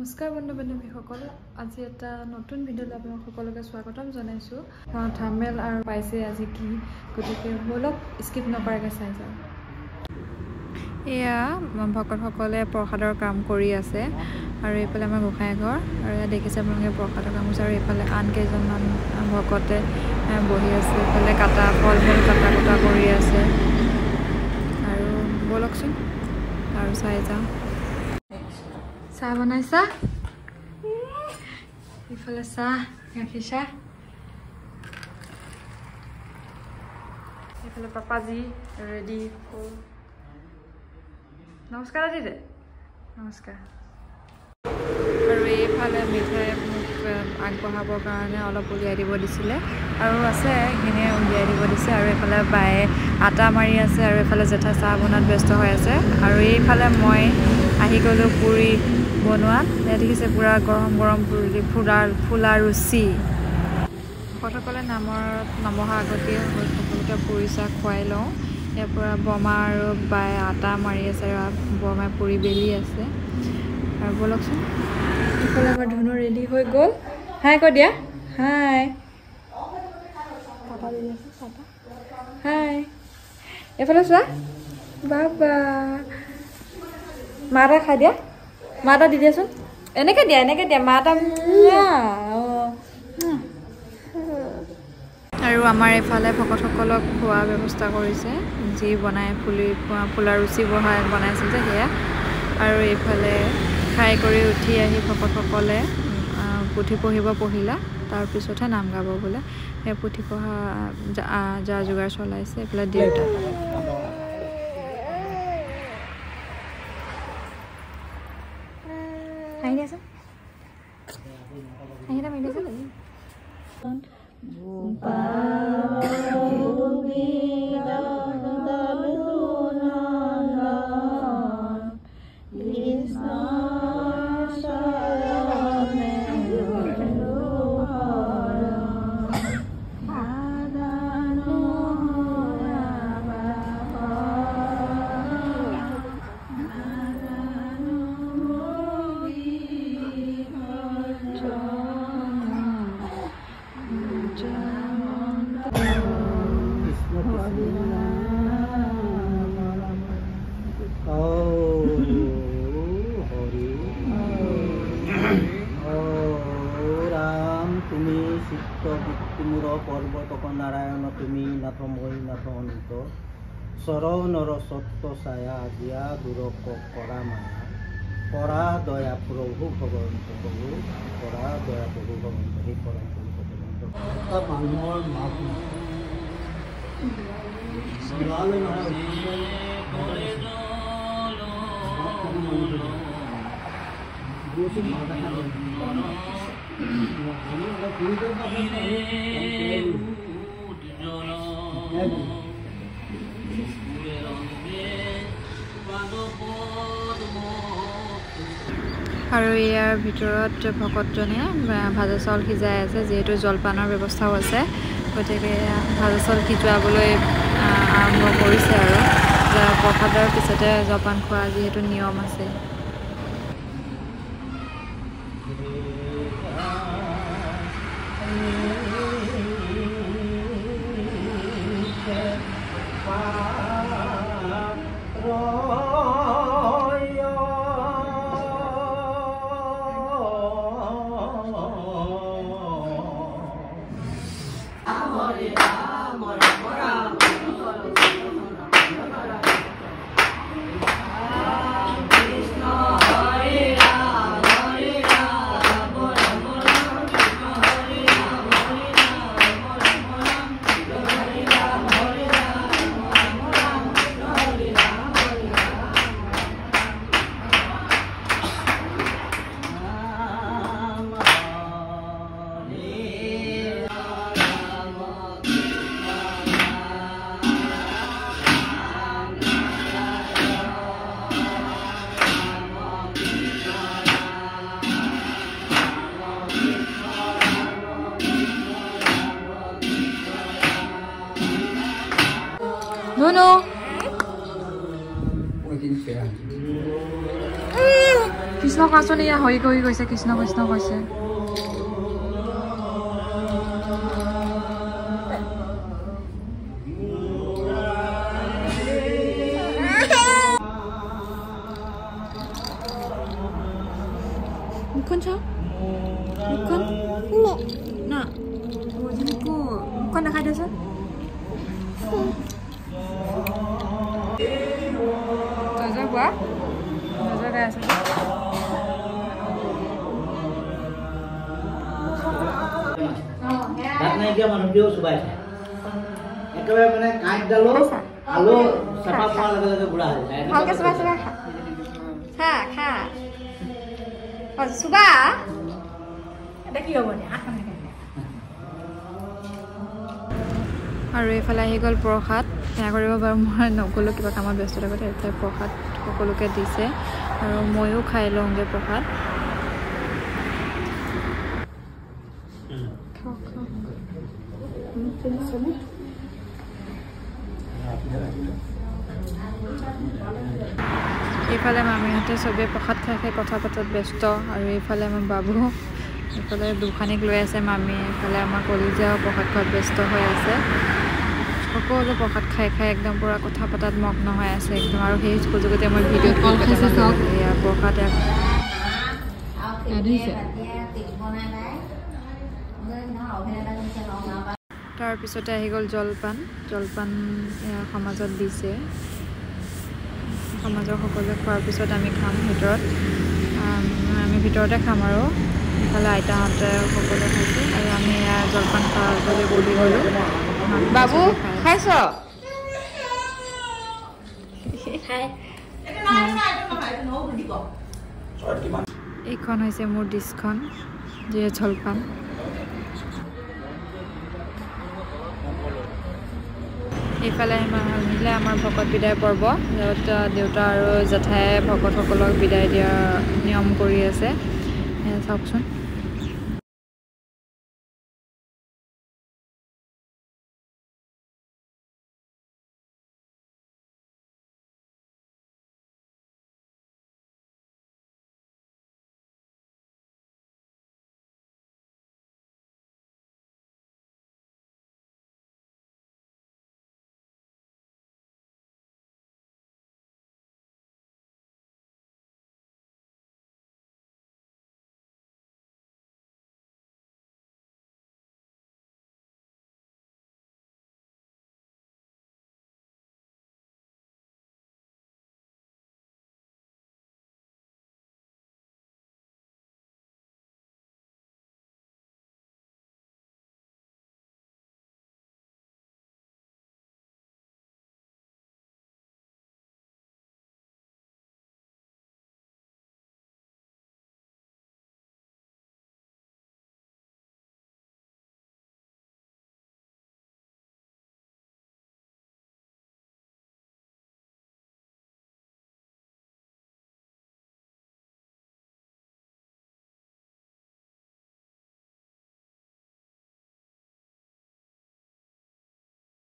নমস্কাৰ বন্ধু বান্ধৱীসকল আজি এটা নতুন ভিডিঅ'লৈ আপোনালোক সকলোকে স্বাগতম জনাইছো থাম্বনেইল আৰু পাইছে আজি কি গতিকে বলক স্কিপ নকৰাকৈ চাই যাওঁ এয়া ভকতসকলে প্ৰসাদৰ কাম কৰি আছে আৰু এইফালে আমাৰ গোসাঁই ঘৰ আৰু এয়া দেখিছে আপোনালোকে প্ৰসাদৰ কাম কৰিছে আৰু এইফালে আন কেইজনমান ভকতে বহি আছে এইফালে কাটা ফল মূল কটা কৰি আছে আৰু বলকচোন আৰু চাই যাওঁ চাহ বনাইছা ইফালে চাহ গাখীৰ চাহ এইফালে পাপাজি ৰেডি নমস্কাৰ দিদে নমস্কাৰ আৰু এইফালে মিঠাই মোক আগবঢ়াবৰ কাৰণে অলপ উলিয়াই দিব দিছিলে আৰু আছে এইখিনি উলিয়াই দিব দিছে আৰু এইফালে বায়ে আটা মাৰি আছে আৰু এইফালে জেঠা চাহ বনোৱাত ব্যস্ত হৈ আছে আৰু এইফালে মই আহি গ'লোঁ পুৰি বনোৱাত দেখিছে পূৰা গৰম গৰম পুৰি ফুলা ৰুচি ভকতসকলে নামত নমহা আগতে সকলোকে পুৰি চাহ খুৱাই লওঁ ইয়াৰ পৰা বমা আৰু বায়ে আটা মাৰি আছে আৰু বমাই পুৰি বেলি আছে আৰু বলকচোন এইফালে আমাৰ ধুনু ৰেডি হৈ গ'ল হাই কৈ দিয়া হাই হাই এইফালে চোৱা বাবা মা এটা খাই দিয়া মা এটা দি দিয়াচোন এনেকৈ দিয়া মা এটা আৰু আমাৰ এইফালে ভকতসকলক খোৱা ব্যৱস্থা কৰিছে যি বনাই ফুলা ৰুচি বনাইছে যে সেয়া আৰু এইফালে খাই কৰি উঠি আহি ভকতসকলে পুথি পঢ়িলা তাৰপিছতহে নাম গাব বোলে সেই পুথি পঢ়া যা যোগাৰ চলাইছে এইফালে দেউতা পৰ্বতক নাৰায়ণ তুমি নাথ মই নাথ অন্ত চৰণৰ সত্য ছায়া দিয়া দূৰক কৰা মায়া কৰা দয়া প্ৰভু ভগৱন্ত প্ৰভু কৰা দয়া প্ৰভু ভগৱন্ত সেই পৰম মানুহৰ মাত আৰু ইয়াৰ ভিতৰত ভকতজনে ভাজা চাউল সিজাই আছে যিহেতু জলপানৰ ব্যৱস্থাও আছে গতিকে ভাজা চাউল সিজোৱাবলৈ আৰম্ভ কৰিছে আৰু প্ৰসাদৰ পিছতে জলপান খোৱা যিহেতু নিয়ম আছে Pwede siya. Kisa কৃষ্ণ কোৱাচোন ইয়া হৈ গৈছে কৃষ্ণ কৃষ্ণ কৈছে মুখখন চাও মুখখন না মুখখন দেখাই দিয়াচোন নজৰ কোৱা নজৰ গাই আছে দাঁত নাইকিয়া মানুহটিও চুবাই খায় একেবাৰে মানে কাঁইটডালো আলু চাফা পোৱাৰ লগে লগে বুঢ়া হৈ যায় ভালকে চুবা চুবা খা খা চুবা এটা কি হ'ব আৰু এইফালে আহি গ'ল প্ৰসাদ সেয়া কৰিব বাৰু মই নগ'লোঁ কিবা কামত ব্যস্ত থাকোঁতে এইফালে প্ৰসাদ সকলোকে দিছে আৰু ময়ো খাই লওঁগৈ প্ৰসাদ এইফালে মামীহঁতে চবেই প্ৰসাদ খাই খাই কথা পতাত ব্যস্ত আৰু এইফালে আমাৰ বাবু এইফালে দুখানীক লৈ আছে মামী এইফালে আমাৰ কলিজাও প্ৰসাদ খোৱাত ব্যস্ত হৈ আছে সকলো প্ৰসাদ খাই খাই একদম পূৰা কথা পতাত মগ্ন হৈ আছে একদম আৰু সেই সুযোগতে মই ভিডিঅ' কল খাইছে চাওক এয়া প্ৰসাদ তাৰপিছতে আহি গ'ল জলপান জলপান সমাজত দিছে সমাজৰ সকলোৱে খোৱাৰ পিছত আমি খাম ভিতৰত আমি ভিতৰতে খাম আৰু ইফালে আইতাহঁতে সকলোৱে খাইছে আৰু আমি জলপান খাবলৈ বহি গ'লোঁ বাবু খাইছ এইখন হৈছে মোৰ ডিছখন যিয়ে জলপান এইফালে আহিলে আমাৰ ভকত বিদায় পৰ্ব য'ত দেউতা আৰু জেঠাই ভকতসকলক বিদায় দিয়াৰ নিয়ম কৰি আছে চাওকচোন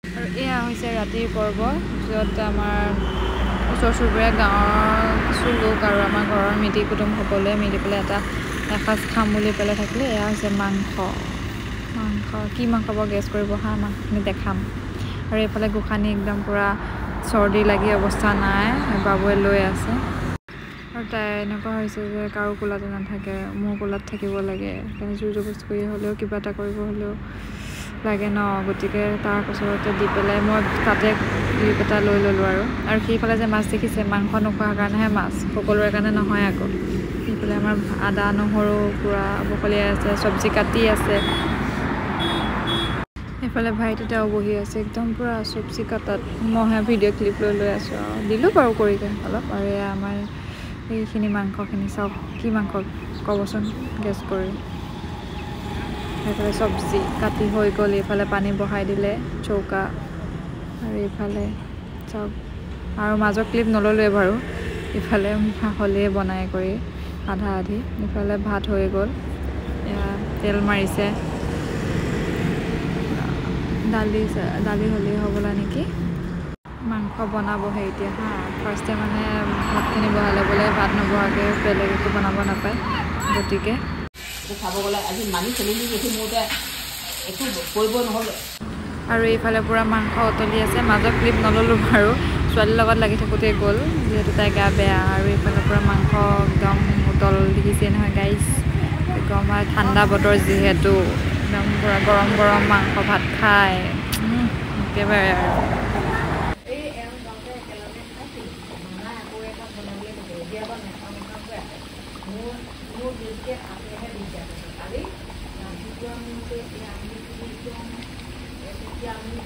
আৰু এয়া হৈছে ৰাতিৰ পৰ্ব য'ত আমাৰ ওচৰ চুবুৰীয়া গাঁৱৰ কিছু লোক আৰু আমাৰ ঘৰৰ মিতিৰ কুটুম সকলোৱে মিলি পেলাই এটা এসাঁজ খাম বুলি পেলাই থাকিলে এয়া হৈছে মাংস কি মাংস বাৰু গেছ কৰিব হা মাংসখিনি দেখাম আৰু এইফালে গোসানী একদম পূৰা চৰ্দি লাগি অৱস্থা নাই বাবুৱে লৈ আছে আৰু তাই এনেকুৱা হৈছে যে কাৰো কোলাতে নাথাকে মোৰ কোলাত থাকিব লাগে সেইকাৰণে জোৰ জবৰদস্তি কৰি হ'লেও কিবা এটা কৰিব হ'লেও লাগে ন গতিকে তাৰ ওচৰতে দি পেলাই মই তাতে ক্লিপ এটা লৈ ল'লোঁ আৰু সেইফালে যে মাছ দেখিছে মাংস নোখোৱাৰ কাৰণেহে মাছ সকলোৰে কাৰণে নহয় আকৌ সেইফালে আমাৰ আদা নহৰু পূৰা বকলিয়াই আছে চব্জি কাটি আছে এইফালে ভাইটিটাও বহি আছে একদম পূৰা চব্জি কাটাত মই ভিডিঅ' ক্লিপ লৈ আছোঁ আৰু দিলোঁ বাৰু কৰিকে অলপ আৰু এয়া আমাৰ এইখিনি মাংসখিনি চাওক কি মাংস ক'বচোন গেছ কৰি এইফালে চব্জি কাটি হৈ গ'ল এইফালে পানী বহাই দিলে চৌকা আৰু এইফালে চাওক আৰু মাজৰ ক্লিপ নল'লোৱে বাৰু ইফালে হ'লেই বনাই কৰি আধা আধি ইফালে ভাত হৈ গ'ল এয়া তেল মাৰিছে দালি হ'লেই হ'বলা নেকি মাংস বনাবহে এতিয়া হা ফাৰ্ষ্টে মানে ভাতখিনি বহাই ল'বলৈ ভাত নবহাকৈ বেলেগ একো বনাব নাপায় গতিকে খাব গ'লে আজি মানি চলিলোঁ যদি মোৰ একো কৰিব নহ'লে আৰু এইফালে পূৰা মাংস উতলি আছে মাজত ক্লিপ নল'লোঁ বাৰু ছোৱালীৰ লগত লাগি থাকোঁতে গ'ল যিহেতু তাই গা বেয়া আৰু এইফালে পূৰা মাংস একদম উতল দেখিছে নহয় গাইছ একদম ঠাণ্ডা বতৰ যিহেতু একদম পূৰা গৰম গৰম মাংস ভাত খাই একেবাৰে আৰু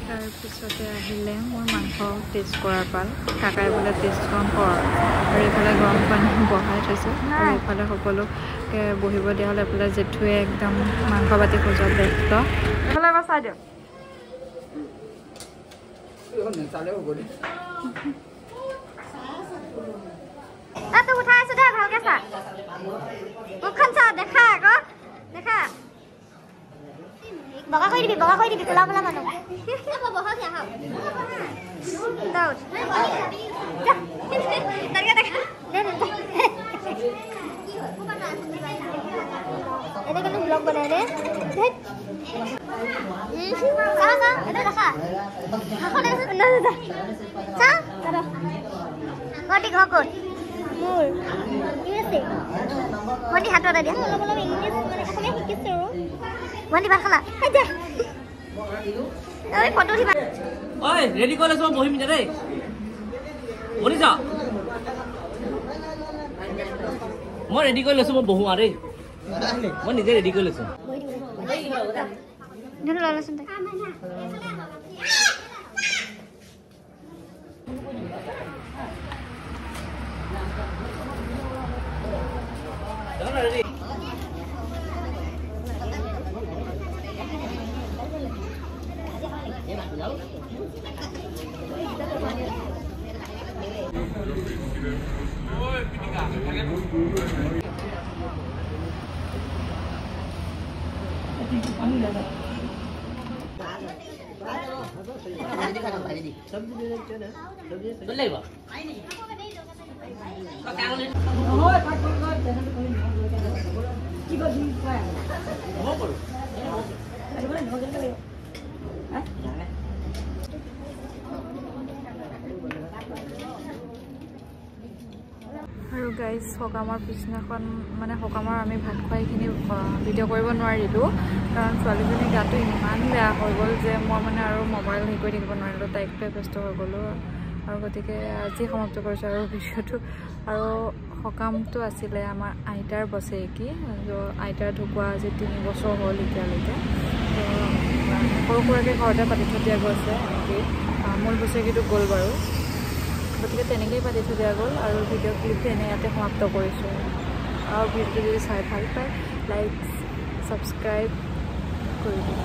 তাৰপিছতে আহিলে মোৰ মাংস টেষ্ট কৰাৰ পাল কাকাই বোলে টেষ্টখন কৰ আৰু এইফালে গৰম পানী বহাই থৈছোঁ আৰু এইফালে সকলোকে বহিব দিয়া হ'লে এইফালে জেঠুৱে একদম মাংস বাতি খোজত ব্যস্ত এইফালে এবাৰ চাই দিয়ক উঠাই আছো দে ভালকে চা মুখখন চা দেখা আকৌ দেখা বগা কৰি দিবি কোলা কোলা মানুহ ব্লগ বনাই দে ভণ্টি হাতত দিয়া ভণ্টি ভাত খালা ফটো উঠিবা ঐ ৰেডি কৰি লৈছোঁ বহিম এতিয়া দেই শুনিছ মই ৰেডি কৰি লৈছোঁ মই বহোঁ আৰু দেই মই নিজে ৰেডি কৰি লৈছোঁ আৰু গাইজ সকামৰ পিছদিনাখন মানে সকামৰ আমি ভাত খোৱাইখিনি ভিডিঅ' কৰিব নোৱাৰিলোঁ কাৰণ ছোৱালীজনীৰ গাটো ইমান বেয়া হৈ গ'ল যে মই মানে আৰু মোবাইল হেৰি কৰি থাকিব নোৱাৰিলোঁ তাইক লৈ ব্যস্ত হৈ গ'লোঁ আৰু গতিকে আজি সমাপ্ত কৰিছোঁ আৰু ভিডিঅ'টো আৰু সকামটো আছিলে আমাৰ আইতাৰ বছেৰেকি আইতাৰ ঢুকুৱা আজি 3 বছৰ হ'ল এতিয়ালৈকে সৰু সুৰাকৈ ঘৰতে পাতি থৈ দিয়া গৈছে এনেকেই মূল বছেৰেকিটো গ'ল বাৰু গতিকে তেনেকৈয়ে পাতি থৈ দিয়া গ'ল আৰু ভিডিঅ' ক্লিপটো এনে ইয়াতে সমাপ্ত কৰিছোঁ আৰু ভিডিঅ'টো যদি চাই ভাল পায় লাইক ছাবস্ক্ৰাইব কৰি দিওঁ